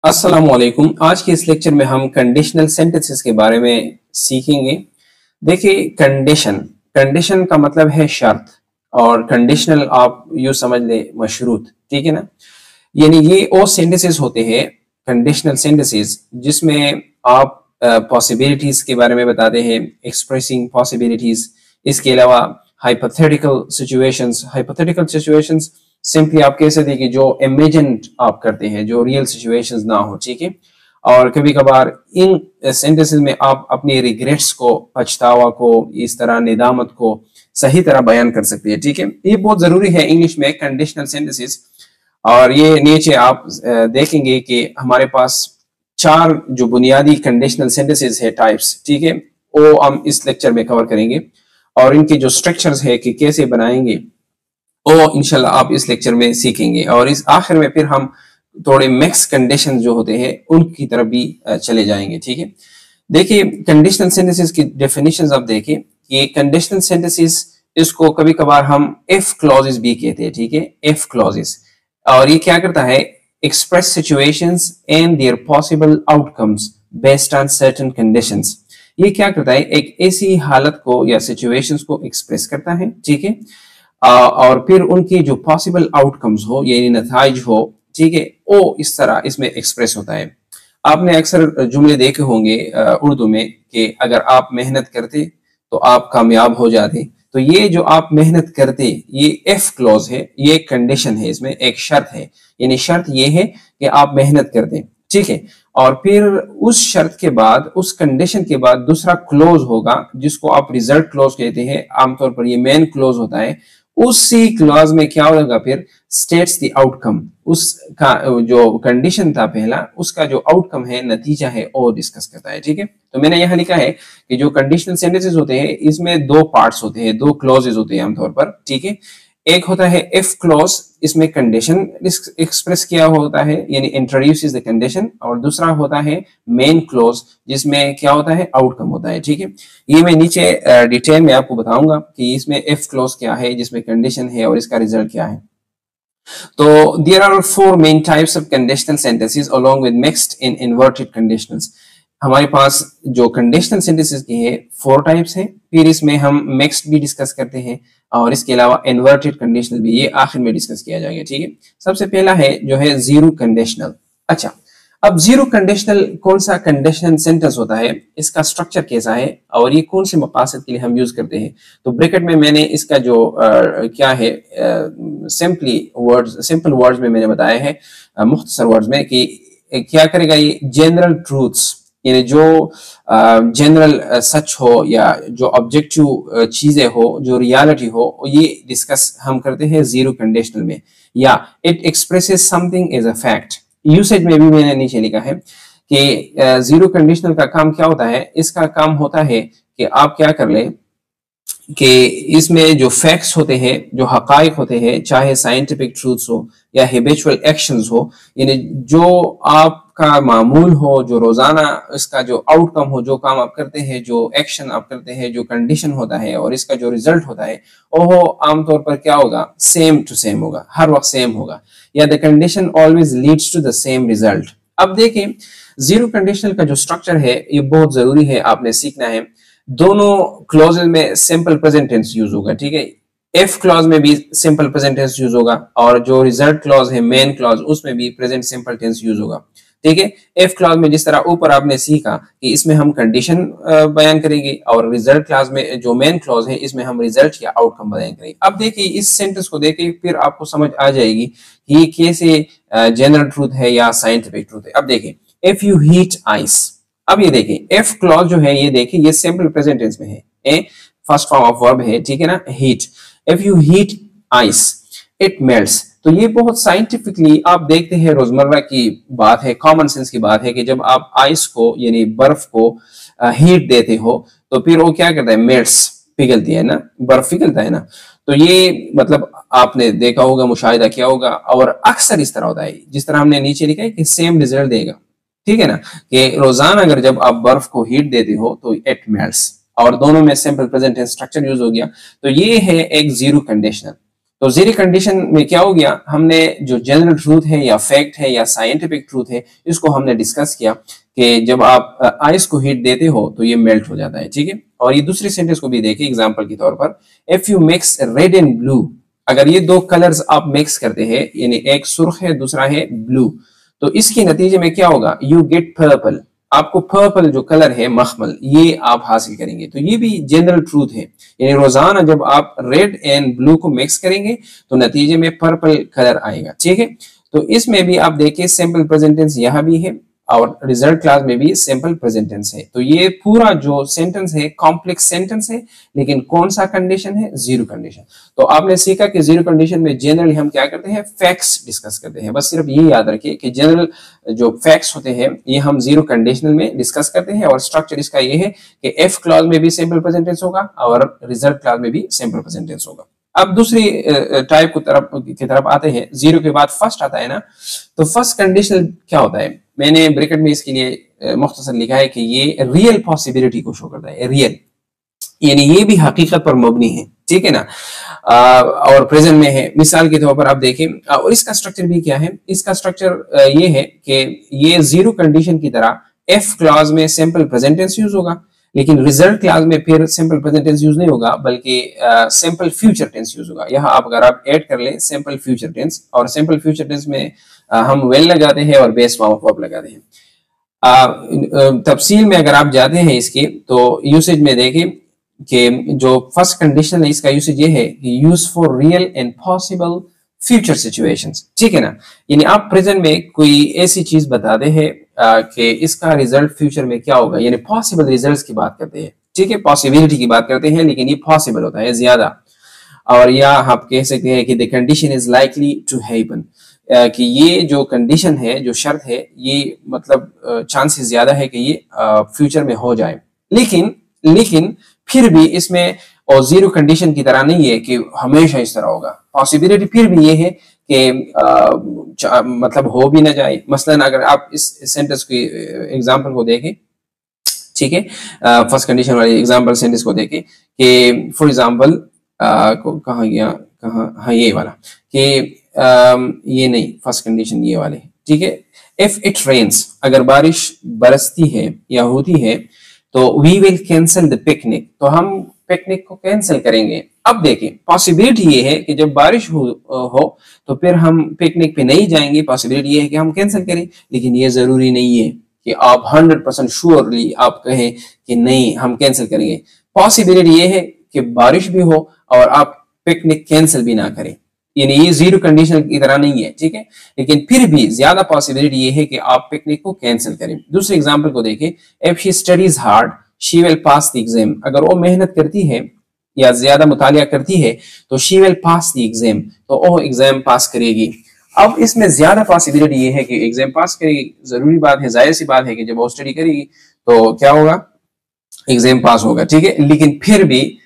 अस्सलामुअलैकुम। आज के इस लेक्चर में हम कंडीशनल सेंटेंसेस के बारे में सीखेंगे। देखिए, कंडीशन कंडीशन का मतलब है शर्त, और कंडीशनल आप यूं समझ ले मशरूत, ठीक है ना। यानी ये वो सेंटेंसेस होते हैं कंडीशनल सेंटेंसेस जिसमें आप पॉसिबिलिटीज के बारे में बताते हैं, एक्सप्रेसिंग पॉसिबिलिटीज। इसके अलावा हाइपोथेटिकल सिचुएशंस सिंपली आप कह सकते हैं कि जो इमेजिन आप करते हैं, जो रियल सिचुएशंस ना हो, ठीक है। और कभी कभार इन सेंटेंसेस में आप अपने रिग्रेट्स को, पछतावा को, इस तरह निदामत को सही तरह बयान कर सकते हैं, ठीक है। ये बहुत जरूरी है इंग्लिश में कंडीशनल सेंटेंसेस। और ये नीचे आप देखेंगे कि हमारे पास चार जो बुनियादी कंडीशनल सेंटेंसेस है टाइप्स, ठीक है, वो हम इस लेक्चर में कवर करेंगे। और इनके जो स्ट्रक्चर्स है कि कैसे बनाएंगे वो इंशाल्लाह आप इस लेक्चर में सीखेंगे। और इस आखिर में फिर हम थोड़े मिक्स कंडीशन जो होते हैं उनकी तरफ भी चले जाएंगे, ठीक है। देखिए, कंडीशनल सेंटेंसेस की डेफिनेशंस आप देखिए। ये कंडीशनल सेंटेंसेस, इसको कभी कभार हम इफ क्लॉजेस भी कहते हैं, ठीक है, इफ क्लॉजेस। और ये क्या करता है, express situations and their possible outcomes based on certain conditions. ये क्या करता है, एक ऐसी हालत को या सिचुएशंस को एक्सप्रेस करता है, ठीक है। और फिर उनकी जो पॉसिबल आउटकम्स हो, यानी नताइज हो, ठीक है, वो इस तरह इसमें एक्सप्रेस होता है। आपने अक्सर जुमले देखे होंगे उर्दू में कि अगर आप मेहनत करते तो आप कामयाब हो जाते। तो ये जो आप मेहनत करते, ये एफ क्लॉज है, ये एक कंडीशन है, इसमें एक शर्त है। यानी शर्त ये है कि आप मेहनत करते, ठीक है। और फिर उस शर्त के बाद, उस कंडीशन के बाद दूसरा क्लोज होगा जिसको आप रिजल्ट क्लोज कहते हैं। आमतौर पर ये मेन क्लोज होता है। उसी क्लॉज में क्या होगा, फिर स्टेट्स द आउटकम। उसका जो कंडीशन था पहला, उसका जो आउटकम है, नतीजा है, वो डिस्कस करता है, ठीक है। तो मैंने यहाँ लिखा है कि जो कंडीशनल सेंटेंसेस होते हैं इसमें दो पार्ट्स होते हैं, दो क्लॉजेस होते हैं आमतौर पर, ठीक है। एक होता है इफ क्लॉज, इसमें कंडीशन एक्सप्रेस किया होता है, यानी इंट्रोड्यूसेस द कंडीशन। और दूसरा होता है मेन क्लॉज, जिसमें क्या होता है, आउटकम होता है, ठीक है। ये मैं नीचे डिटेल में आपको बताऊंगा कि इसमें इफ क्लॉज क्या है, जिसमें कंडीशन है, और इसका रिजल्ट क्या है। तो there are four main types of conditional sentences along with mixed in inverted conditionals। हमारे पास जो कंडीशनल सेंटेंसेस की है 4 टाइप्स हैं। फिर इसमें हम मिक्स्ड भी डिस्कस करते हैं, और इसके अलावा इन्वर्टेड कंडीशनल भी, ये आखिर में डिस्कस किया जाएगा, ठीक है। सबसे पहला है जो है जीरो कंडीशनल। अच्छा, अब जीरो कंडीशनल कौन सा कंडीशनल सेंटेंस होता है, इसका स्ट्रक्चर कैसा है, और ये कौन से मकासद के लिए हम यूज करते हैं। तो ब्रैकेट में मैंने इसका जो क्या है, सिंपल वर्ड्स में मैंने बताया है, मुख्तसर वर्ड्स में, कि क्या करेगा ये जनरल ट्रूथ्स, यानी जो जनरल सच हो या जो ऑब्जेक्टिव चीजें हो, जो रियलिटी हो, ये डिस्कस हम करते हैं जीरो कंडीशनल में। या it expresses something as a fact. Usage में भी मैंने नीचे लिखा है कि जीरो कंडीशनल का काम क्या होता है। इसका काम होता है कि आप क्या कर ले कि इसमें जो फैक्ट्स होते हैं, जो हकाइक होते हैं, चाहे साइंटिफिक ट्रूथ्स हो या हैबिचुअल एक्शंस हो, यानी जो आपका मामूल हो, जो रोजाना इसका जो आउटकम हो, जो काम आप करते हैं, जो एक्शन आप करते हैं, जो कंडीशन होता है, और इसका जो रिजल्ट होता है, वो आमतौर पर क्या होगा, सेम टू सेम होगा, हर वक्त सेम होगा, या the condition always leads to the same result. अब देखें, जीरो कंडीशनल का जो स्ट्रक्चर है ये बहुत जरूरी है, आपने सीखना है। दोनों क्लॉजेज में सिंपल प्रेजेंट टेंस यूज होगा, ठीक है। इफ क्लॉज में भी सिंपल प्रेजेंट टेंस यूज होगा, और जो रिजल्ट क्लॉज है, मेन क्लॉज, उसमें भी प्रेजेंट सिंपल टेंस यूज होगा, ठीक है। इफ क्लॉज में जिस तरह ऊपर आपने सीखा कि इसमें हम कंडीशन बयान करेंगे, और रिजल्ट क्लॉज में जो मेन क्लॉज है, इसमें हम रिजल्ट या आउटकम बयान करेंगे। अब देखिए, इस सेंटेंस को देखिए, फिर आपको समझ आ जाएगी कि ये कैसे जनरल ट्रूथ है या साइंटिफिक ट्रूथ है। अब देखिए, इफ यू हीट आइस। अब ये देखिए, इफ क्लॉज जो है, ये देखिए, ये सिंपल प्रेजेंट टेंस में है, फर्स्ट फॉर्म ऑफ वर्ब है, ठीक है ना, heat. If you heat ice it melts. तो ये बहुत साइंटिफिकली आप देखते हैं, रोजमर्रा की बात है, कॉमन सेंस की बात है कि जब आप आइस को, यानी बर्फ को हीट देते हो, तो फिर वो क्या करता है, मेल्ट्स, पिघलती है ना, बर्फ पिघलता है ना। तो ये मतलब आपने देखा होगा, मुशाहिदा किया होगा, और अक्सर इस तरह होता है, जिस तरह हमने नीचे लिखा है कि सेम रिजल्ट देगा, ठीक है ना, कि रोजाना अगर जब आप बर्फ को हीट देते हो तो इट मेल्ट्स, और दोनों में simple present tense structure use हो गया। तो ये है एक जीरो कंडीशनल। तो जीरो कंडीशन में क्या हो गया, हमने जो जनरल ट्रूथ है या फैक्ट है या साइंटिफिक ट्रूथ है इसको हमने डिस्कस किया कि जब आप आइस को हीट देते हो तो ये मेल्ट हो जाता है, ठीक है। और ये दूसरे सेंटेंस को भी देखिए एग्जांपल के तौर पर, if you mix red and blue, अगर ये दो कलर्स आप मिक्स करते हैं, यानी एक सुर्ख है दूसरा है ब्लू, तो इसके नतीजे में क्या होगा, यू गेट पर्पल, आपको पर्पल जो कलर है मखमल ये आप हासिल करेंगे। तो ये भी जनरल ट्रूथ है, यानी रोजाना जब आप रेड एंड ब्लू को मिक्स करेंगे तो नतीजे में पर्पल कलर आएगा, ठीक है। तो इसमें भी आप देखिए सिंपल प्रेजेंट टेंस यहाँ भी है और रिजल्ट क्लास में भी सिंपल प्रेजेंट टेंस है। तो ये पूरा जो सेंटेंस है कॉम्प्लेक्स सेंटेंस है, लेकिन कौन सा कंडीशन है, जीरो कंडीशन। तो आपने सीखा कि जीरो कंडीशन में जनरली हम क्या करते हैं, फैक्ट्स डिस्कस करते हैं। बस सिर्फ ये याद रखिए कि जनरल जो फैक्ट्स होते हैं ये हम जीरो कंडीशनल में डिस्कस करते हैं, और स्ट्रक्चर इसका ये है कि एफ क्लॉज में भी सिंपल प्रेजेंट टेंस होगा और रिजल्ट क्लॉज में भी सिंपल प्रेजेंट टेंस होगा। अब दूसरी टाइप की तरफ आते हैं, जीरो के बाद फर्स्ट आता है ना, तो फर्स्ट कंडीशनल क्या होता है, मैंने ब्रैकेट में इसके लिए मुख्तसर लिखा है कि ये रियल पॉसिबिलिटी को शो करता है, रियल यानी ये भी हकीकत पर मबनी है, ठीक है ना, और प्रेजेंट में है। मिसाल के तौर पर आप देखें, और इसका स्ट्रक्चर भी क्या है, इसका स्ट्रक्चर ये है कि ये जीरो कंडीशन की तरह एफ क्लॉज में सिंपल प्रेजेंट टेंस यूज होगा, लेकिन रिजल्ट क्लास में फिर सिंपल प्रेजेंट टेंस यूज नहीं होगा बल्कि सिंपल फ्यूचर टेंस यूज होगा। यहाँ आप अगर आप ऐड कर लें सिंपल फ्यूचर टेंस, और सिंपल फ्यूचर टेंस में हम वेल लगाते हैं और बेस फॉर्म ऑफ वर्ब लगाते हैं। तफसील में अगर आप जाते हैं इसके, तो यूसेज में देखें कि जो फर्स्ट कंडीशन है इसका यूसेज ये है कि use for real and possible future situations, ठीक है ना, यानी आप प्रेजेंट में कोई ऐसी चीज बताते हैं कि इसका रिजल्ट फ्यूचर में क्या होगा, यानी पॉसिबल रिजल्ट्स की बात करते हैं, ठीक है, पॉसिबिलिटी की बात करते हैं, लेकिन ये पॉसिबल होता है ज्यादा। और या आप कह सकते हैं कि the condition is likely to happen, कि ये जो कंडीशन है, जो शर्त है, ये मतलब चांसेस ज्यादा है कि ये फ्यूचर में हो जाए। लेकिन फिर भी इसमें और जीरो कंडीशन की तरह नहीं है कि हमेशा इस तरह होगा, पॉसिबिलिटी फिर भी ये है कि मतलब हो भी ना जाए। मसलन अगर आप इस सेंटेंस की एग्जांपल को देखें, ठीक है, फर्स्ट कंडीशन वाली एग्जांपल सेंटेंस को देखें कि फॉर एग्जांपल कहाँ गया, कहाँ, हाँ ये वाला, कि ये नहीं, फर्स्ट कंडीशन ये वाले, ठीक है, इफ इट रेन्स, अगर बारिश बरसती है या होती है तो we will cancel the picnic, तो हम पिकनिक को कैंसिल करेंगे। अब देखें पॉसिबिलिटी ये है कि जब बारिश हो तो फिर हम पिकनिक पे नहीं जाएंगे, पॉसिबिलिटी ये है कि हम कैंसिल करें, लेकिन ये जरूरी नहीं है कि आप 100% श्योरली आप कहें कि नहीं हम कैंसिल करेंगे। पॉसिबिलिटी ये है कि बारिश भी हो और आप पिकनिक कैंसिल भी ना करें, यानी ये जीरो कंडीशन की तरह नहीं है, ठीक है, लेकिन फिर भी ज्यादा पॉसिबिलिटी ये है कि आप पिकनिक को कैंसिल करें। दूसरे एग्जांपल को देखें, if she studies hard she will pass the exam, अगर वो मेहनत करती है या ज्यादा मुतालिया करती है तो she will pass the exam, तो वो एग्जाम पास करेगी। अब इसमें ज्यादा पॉसिबिलिटी ये है कि एग्जाम पास करेगी, जरूरी बात है, जाहिर सी बात है कि जब वो स्टडी करेगी तो क्या होगा, एग्जाम पास होगा, ठीक है, लेकिन फिर भी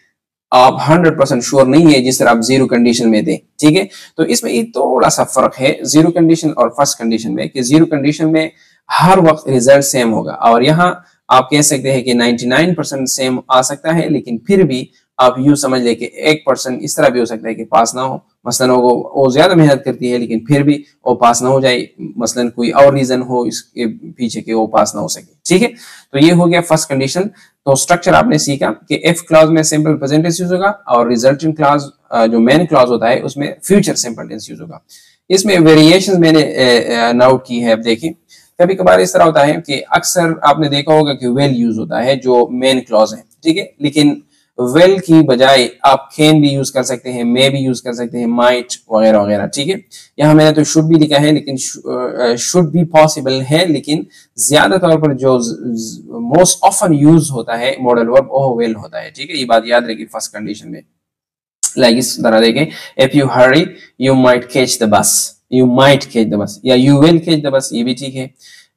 आप 100% श्योर नहीं है जिस तरह आप जीरो कंडीशन में थे, ठीक है। तो इसमें ये थोड़ा सा फर्क है जीरो कंडीशन और फर्स्ट कंडीशन में, कि जीरो कंडीशन में हर वक्त रिजल्ट सेम होगा, और यहाँ आप कह सकते हैं कि 99% सेम आ सकता है, लेकिन फिर भी आप यूं समझ ले कि 1% इस तरह भी हो सकता है कि पास ना हो। मसलन वो ज्यादा मेहनत करती है लेकिन फिर भी वो पास ना हो जाए, मसलन कोई और रीजन हो इसके पीछे कि वो पास ना हो सके, ठीक है। तो ये हो गया फर्स्ट कंडीशन। तो स्ट्रक्चर आपने सीखा कि इफ क्लॉज में सिंपल प्रेजेंट टेंस यूज होगा और रिजल्टिंग क्लॉज जो मेन क्लॉज होता है उसमें फ्यूचर सिंपल टेंस यूज होगा। इसमें वेरिएशंस मैंने नोट की है। अब देखिए कभी कभार इस तरह होता है कि अक्सर आपने देखा होगा कि वेल यूज होता है जो मेन क्लॉज है, ठीक है, लेकिन वेल की बजाय आप कैन भी यूज कर सकते हैं, मे भी यूज कर सकते हैं, माइट वगैरह वगैरह, ठीक है। यहाँ मैंने तो शुड भी लिखा है, लेकिन शुड भी पॉसिबल है, लेकिन ज्यादा तौर पर जो मोस्ट ऑफन यूज होता है मॉडल वर्ब वो वेल होता है, ठीक है। ये बात याद रखिए फर्स्ट कंडीशन में। लाइक इस तरह देखें, if you Hari you might catch the bus, you might catch the bus, या you will catch the bus, ये भी ठीक है,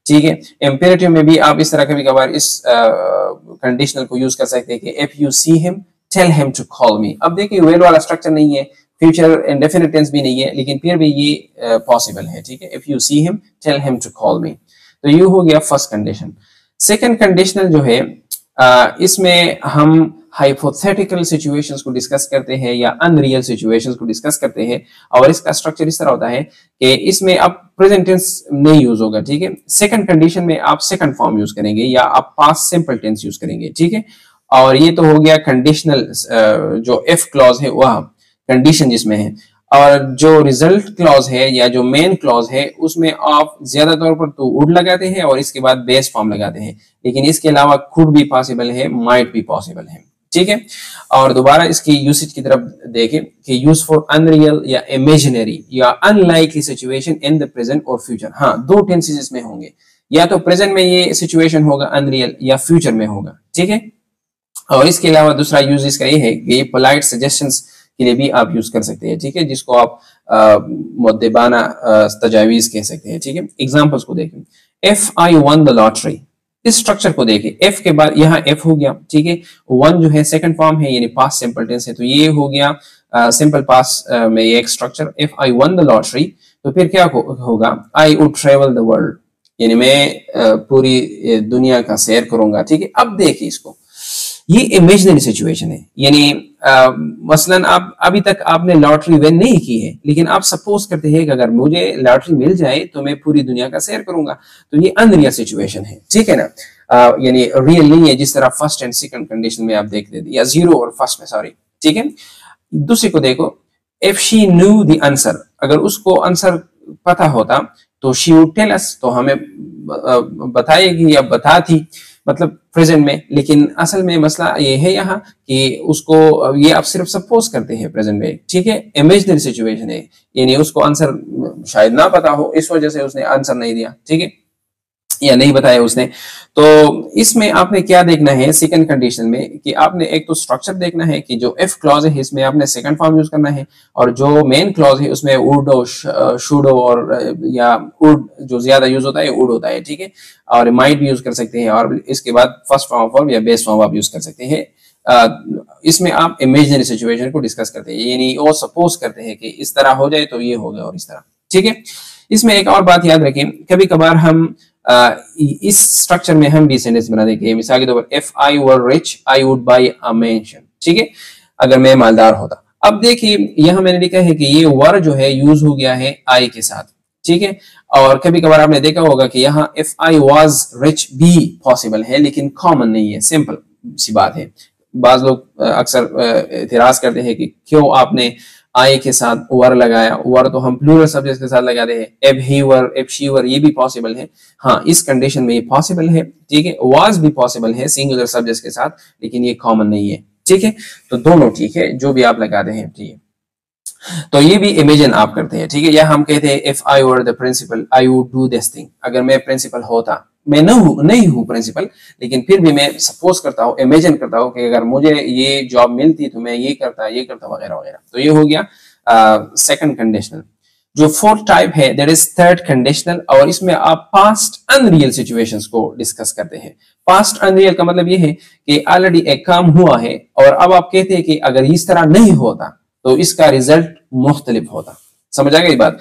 ठीक है। इंपेरेटिव में भी आप इस तरह कभी कभार इस कंडीशनल को यूज कर सकते हैं कि if you see him tell him to call me. अब देखिए वेल वाला स्ट्रक्चर नहीं है, फ्यूचर इंडेफिनिट टेंस भी नहीं है, लेकिन फिर भी ये पॉसिबल है, ठीक है। If you see him tell him to call me, तो ये हो गया फर्स्ट कंडीशन। सेकंड कंडीशनल जो है इसमें हम हाइपोथेटिकल सिचुएशंस को डिस्कस करते हैं या अनरियल सिचुएशंस को डिस्कस करते हैं। और इसका स्ट्रक्चर इस तरह होता है कि इसमें अब प्रेजेंट टेंस नहीं यूज होगा, ठीक है। सेकंड कंडीशन में आप सेकंड फॉर्म यूज करेंगे या आप पास्ट सिंपल टेंस यूज करेंगे, ठीक है। और ये तो हो गया कंडीशनल, जो एफ क्लॉज है वह कंडीशन जिसमें है। और जो रिजल्ट क्लॉज है या जो मेन क्लॉज है उसमें आप ज्यादा तौर पर तो वुड लगाते हैं और इसके बाद बेस फॉर्म लगाते हैं, लेकिन इसके अलावा कुड भी पॉसिबल है, माइट भी पॉसिबल है, ठीक है। और दोबारा इसकी यूसेज की तरफ देखें कि यूज फॉर अनरियल या इमेजिनरी या unlikely situation in the present और फ्यूचर। हाँ, दो टेंसेस इसमें होंगे, या तो प्रेजेंट में ये सिचुएशन होगा अनरियल या फ्यूचर में होगा, ठीक है। और इसके अलावा दूसरा यूज इसका ये है कि ये पोलाइट सजेशंस के लिए भी आप यूज कर सकते हैं, ठीक है, जिसको आप मुद्देबाना तजावीज कह सकते हैं, ठीक है। एग्जांपल्स को देखें, if I one the lottery, इस स्ट्रक्चर को देखें, एफ के बाद यहाँ एफ हो गया, ठीक है। वन जो है सेकंड फॉर्म है यानी पास्ट सिंपल टेंस है, तो ये हो गया सिंपल पास्ट में ये एक structure, if I one the lottery. तो फिर क्या होगा, I would travel the world, यानी मैं पूरी दुनिया का सैर करूंगा, ठीक है। अब देखिए इसको, ये इमेजिनरी सिचुएशन है, यानी मसलन आप अभी तक आपने लॉटरी विन नहीं की है, लेकिन आप सपोज करते हैं कि अगर मुझे लॉटरी मिल जाए तो मैं पूरी दुनिया का सैर करूंगा, तो ये अनरियल सिचुएशन है, ठीक है ना। यानी रियल नहीं है, जिस तरह फर्स्ट एंड सेकंड कंडीशन में आप देख लेते, या जीरो और फर्स्ट में, सॉरी, ठीक है। दूसरे को देखो, if she knew the answer, अगर उसको आंसर पता होता तो शी वुड टेल अस, तो हमें बताएगी या बताती, मतलब प्रेजेंट में। लेकिन असल में मसला ये है यहाँ कि उसको, ये आप सिर्फ सपोज करते हैं प्रेजेंट में, ठीक है, इमेजिनरी सिचुएशन है, यानी उसको आंसर शायद ना पता हो, इस वजह से उसने आंसर नहीं दिया, ठीक है, या नहीं बताया उसने। तो इसमें आपने क्या देखना है सेकंड कंडीशन में, कि आपने एक तो स्ट्रक्चर देखना है कि जो एफ क्लॉज है इसमें आपने सेकंड फॉर्म यूज करना है, और जो मेन क्लॉज है उसमें वुड और शुड और या वुड जो ज्यादा यूज होता है वुड होता है, ठीक है। और माइट भी यूज कर सकते हैं, और इसके बाद फर्स्ट फॉर्म या बेस फॉर्म आप यूज कर सकते हैं। इसमें आप इमेजिनरी सिचुएशन को डिस्कस करते हैं, यानी वो सपोज करते हैं कि इस तरह हो जाए तो ये हो गया और इस तरह, ठीक है। इसमें एक और बात याद रखें, कभी कभार हम इस स्ट्रक्चर में हम भी सेंटेंस बना देंगे, मिसाल के तौर पर if I were rich I would buy a mention, ठीक है, अगर मैं मालदार होता। अब देखिए यहां मैंने लिखा है कि ये वर जो है यूज हो गया है आई के साथ, ठीक है। और कभी कभार आपने देखा होगा कि यहाँ इफ आई वाज रिच भी पॉसिबल है, लेकिन कॉमन नहीं है, सिंपल सी बात है। बाज लोग अक्सर इतराज करते हैं कि क्यों आपने आई के साथ वर लगाया, वर तो हम प्लूरल सब्जेक्ट के साथ लगाते हैं, एब ही वर, एब शी वर, ये भी पॉसिबल है। हाँ, इस कंडीशन में ये पॉसिबल है, ठीक है। वाज भी पॉसिबल है सिंगुलर सब्जेक्ट के साथ, लेकिन ये कॉमन नहीं है, ठीक है। तो दोनों ठीक है, जो भी आप लगाते हैं, ठीक है। तो ये भी इमेजिन आप करते हैं, ठीक है। या हम कहते हैं if I were the principal I would do this thing, अगर मैं प्रिंसिपल होता, मैं नहीं हूं प्रिंसिपल, लेकिन फिर भी मैं सपोज करता हूं, इमेजिन करता हूं कि अगर मुझे ये जॉब मिलती तो मैं ये करता वगैरह वगैरह। तो ये हो गया सेकंड कंडीशनल। जो फोर्थ टाइप है दैट इज थर्ड कंडीशनल, और इसमें आप पास्ट अनरियल सिचुएशंस को डिस्कस करते हैं। पास्ट अनरियल का मतलब ये है कि ऑलरेडी एक काम हुआ है और अब आप कहते हैं कि अगर इस तरह नहीं होता तो इसका रिजल्ट मुख्तलिफ होता। समझ आ गई बात,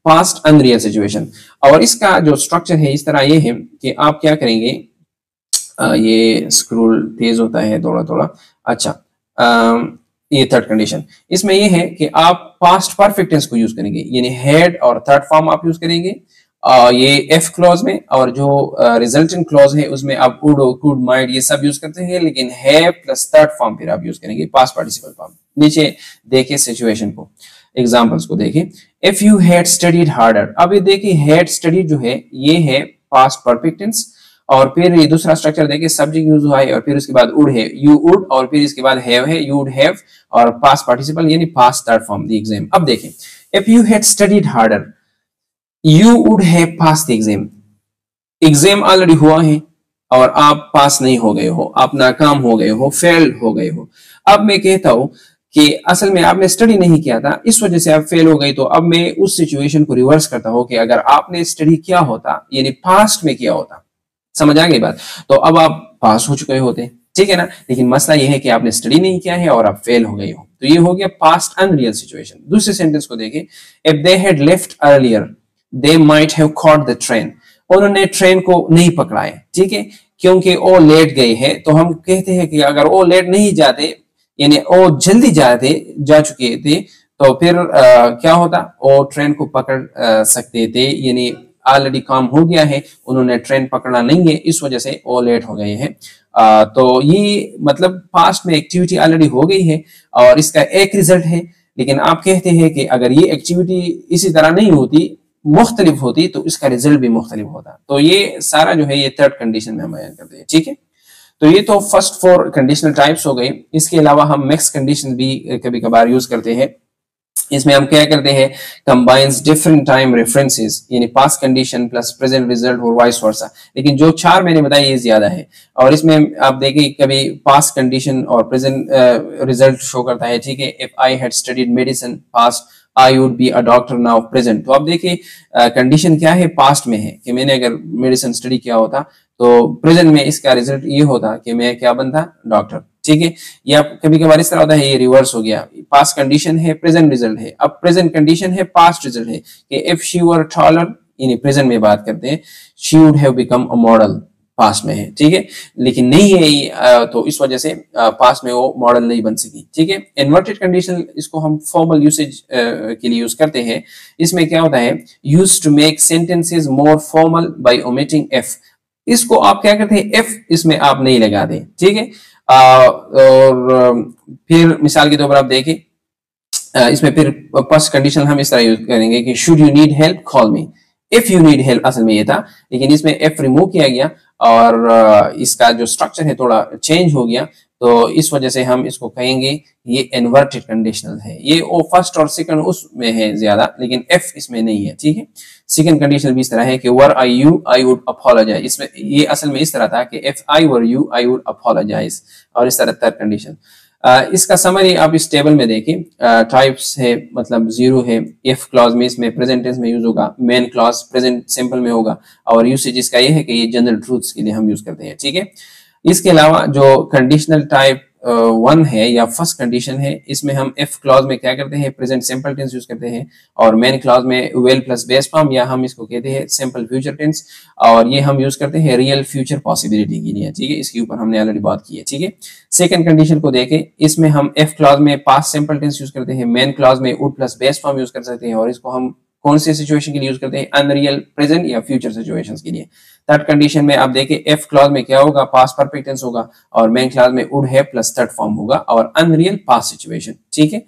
पास्ट अनरियल सिचुएशन। और इसका जो स्ट्रक्चर है इस तरह ये है कि आप क्या करेंगे, ये स्क्रॉल तेज होता है थोड़ा थोड़ा, अच्छा, ये थर्ड कंडीशन, इसमें ये है कि आप पास्ट परफेक्ट टेंस को यूज करेंगे, यानी हैड और थर्ड फॉर्म आप यूज करेंगे ये एफ क्लॉज में, और जो रिजल्टेंट क्लॉज है उसमें आप वुड, कुड, माइट ये सब यूज करते हैं, लेकिन हैव प्लस थर्ड फॉर्म फिर आप यूज करेंगे पास्ट पार्टिसिपल फॉर्म। नीचे देखिए सिचुएशन को, एग्जांपल्स को देखिए, if you had studied harder. अब ये देखिए हैड स्टडीड जो है ये है पास्ट परफेक्ट टेंस, और फिर ये दूसरा स्ट्रक्चर देखिए सब्जेक्ट यूज हुआ है और फिर उसके बाद वुड है, यू वुड, और फिर इसके बाद हैव है, यू वुड हैव, और पास्ट पार्टिसिपल यानी past third form the exam. अब देखिए if you had studied harder you would have pass the exam. Exam already हुआ है और आप पास नहीं हो गए हो, आप नाकाम हो गए हो, फेल हो गए हो। अब मैं कहता हूं कि असल में आपने स्टडी नहीं किया था, इस वजह से आप फेल हो गए, तो अब मैं उस सिचुएशन को रिवर्स करता हूं कि अगर आपने स्टडी किया होता यानी पास्ट में किया होता, समझ आ गई बात, तो अब आप पास हो चुके होते, ठीक है ना। लेकिन मसला यह है कि आपने स्टडी नहीं किया है और आप फेल हो गए हो, तो ये हो गया पास्ट अनरियल सिचुएशन। दूसरे सेंटेंस को देखिए, if they had left earlier they might have caught the train. उन्होंने ट्रेन को नहीं पकड़ा है, ठीक है, क्योंकि वो लेट गए हैं। तो हम कहते हैं कि अगर वो लेट नहीं जाते, यानी वो जल्दी जा चुके थे, तो फिर क्या होता, वो ट्रेन को पकड़ सकते थे, यानी ऑलरेडी काम हो गया है, उन्होंने ट्रेन पकड़ना नहीं है, इस वजह से वो लेट हो गए हैं। तो ये मतलब पास्ट में एक्टिविटी ऑलरेडी हो गई है और इसका एक रिजल्ट है। लेकिन आप कहते हैं कि अगर ये एक्टिविटी इसी तरह नहीं होती, मुख्तलिफ होती, तो इसका रिजल्ट भी मुख्तलिफ होता। तो ये सारा जो है ये थर्ड कंडीशन में हम बयान करते हैं, ठीक है। तो ये तो फर्स्ट 4 कंडीशनल टाइप्स हो गए। इसके अलावा हम मिक्स कंडीशन भी कभी कभार यूज करते हैं। इसमें हम क्या करते हैं, कंबाइंस डिफरेंट टाइम रेफरेंसेस, यानी past condition plus present result और वाइस वर्सा। लेकिन जो 4 मैंने बताया ये ज्यादा है। और इसमें आप देखिए कभी पास्ट कंडीशन और प्रेजेंट रिजल्ट शो करता है, ठीक है। If I had studied medicine past I would be a doctor now present. तो आप देखिए कंडीशन क्या है, पास्ट में है कि मैंने अगर मेडिसिन स्टडी किया होता, तो प्रेजेंट में इसका रिजल्ट ये होता कि मैं क्या बनता, डॉक्टर, ठीक है। या कभी कभार इस तरह होता है, ये रिवर्स हो गया, पास्ट कंडीशन है, प्रेजेंट रिजल्ट है। अब प्रेजेंट कंडीशन है, पास्ट रिजल्ट है कि इफ शी वर टॉलर, यानी प्रेजेंट में बात करते हैं, she would have become a model, past में है, ठीक है। लेकिन नहीं है, तो इस वजह से पास्ट में वो मॉडल नहीं बन सकी, ठीक है। इन्वर्टेड कंडीशन, इसको हम फॉर्मल यूसेज के लिए यूज करते हैं। इसमें क्या होता है, use to make sentences more formal by omitting if. इसको आप क्या करते हैं, एफ इसमें आप नहीं लगाते, ठीक है। और फिर मिसाल के तौर पर आप देखें, इसमें फिर फर्स्ट कंडीशन हम इस तरह यूज करेंगे कि should you need help call me. If you need help असल में ये था, लेकिन इसमें एफ रिमूव किया गया और इसका जो स्ट्रक्चर है थोड़ा चेंज हो गया, तो इस वजह से हम इसको कहेंगे ये इन्वर्टेड कंडीशनल है। ये वो फर्स्ट और सेकंड उसमें है ज्यादा, लेकिन एफ इसमें नहीं है, ठीक है। सेकंड कंडीशन भी इस तरह है कि were I you I would apologise. इसमें ये असल में इस तरह था कि if I were you I would apologise, और इस तरह थर्ड कंडीशन। इसका समरी आप इस टेबल में देखिए, टाइप्स है, मतलब 0 है, इफ क्लॉज में इसमें प्रेजेंट टेंस में यूज होगा, मेन क्लॉज प्रेजेंट सिंपल में होगा, और यूसेज इसका ये है कि ये जनरल ट्रूथ्स के लिए हम यूज करते हैं, ठीक है। इसके अलावा जो कंडीशनल टाइप 1 है या फर्स्ट कंडीशन है, इसमें हम इफ क्लॉज में क्या करते हैं, प्रेजेंट सिंपल टेंस यूज करते हैं, और मेन क्लॉज में विल प्लस बेस फॉर्म, या हम इसको कहते हैं सिंपल फ्यूचर टेंस, और ये हम यूज करते हैं रियल फ्यूचर पॉसिबिलिटी के लिए, ठीक है। इसके ऊपर हमने ऑलरेडी बात की है, ठीक है। सेकंड कंडीशन को देखें, इसमें हम इफ क्लॉज में पास्ट सिंपल टेंस यूज करते हैं, मेन क्लॉज में would plus base form use कर सकते हैं, और इसको हम कौन से सिचुएशन के लिए यूज करते हैं, अनरियल प्रेजेंट या फ्यूचर सिचुएशंस के लिए। थर्ड कंडीशन में आप देखिए, इफ क्लॉज में क्या होगा, पास्ट परफेक्ट टेंस होगा, और मेन क्लॉज में वुड है प्लस थर्ड फॉर्म होगा, और अनरियल पास्ट सिचुएशन, ठीक है।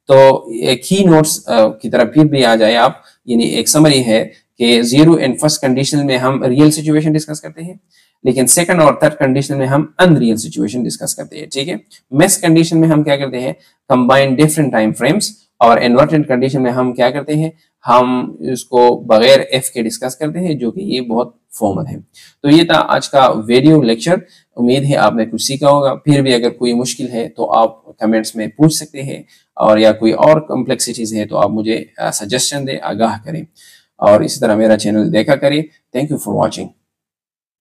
तो एक की नोट्स की तरफ फिर भी आ जाए आप, यानी एक समरी है कि 0 एंड फर्स्ट कंडीशन में हम रियल सिचुएशन डिस्कस करते हैं, लेकिन सेकंड और थर्ड कंडीशन में हम अनरियल सिचुएशन डिस्कस करते हैं, ठीक है। मिक्स कंडीशन में हम क्या करते हैं, कंबाइन डिफरेंट टाइम फ्रेम्स, और इन्वर्टेड कंडीशन में हम क्या करते हैं, हम इसको बगैर एफ के डिस्कस करते हैं, जो कि ये बहुत फॉर्मल है। तो ये था आज का वीडियो लेक्चर। उम्मीद है आपने कुछ सीखा होगा। फिर भी अगर कोई मुश्किल है तो आप कमेंट्स में पूछ सकते हैं, और या कोई और कॉम्प्लेक्सिटीज है तो आप मुझे सजेशन दें, आगाह करें, और इसी तरह मेरा चैनल देखा करें। Thank you for watching.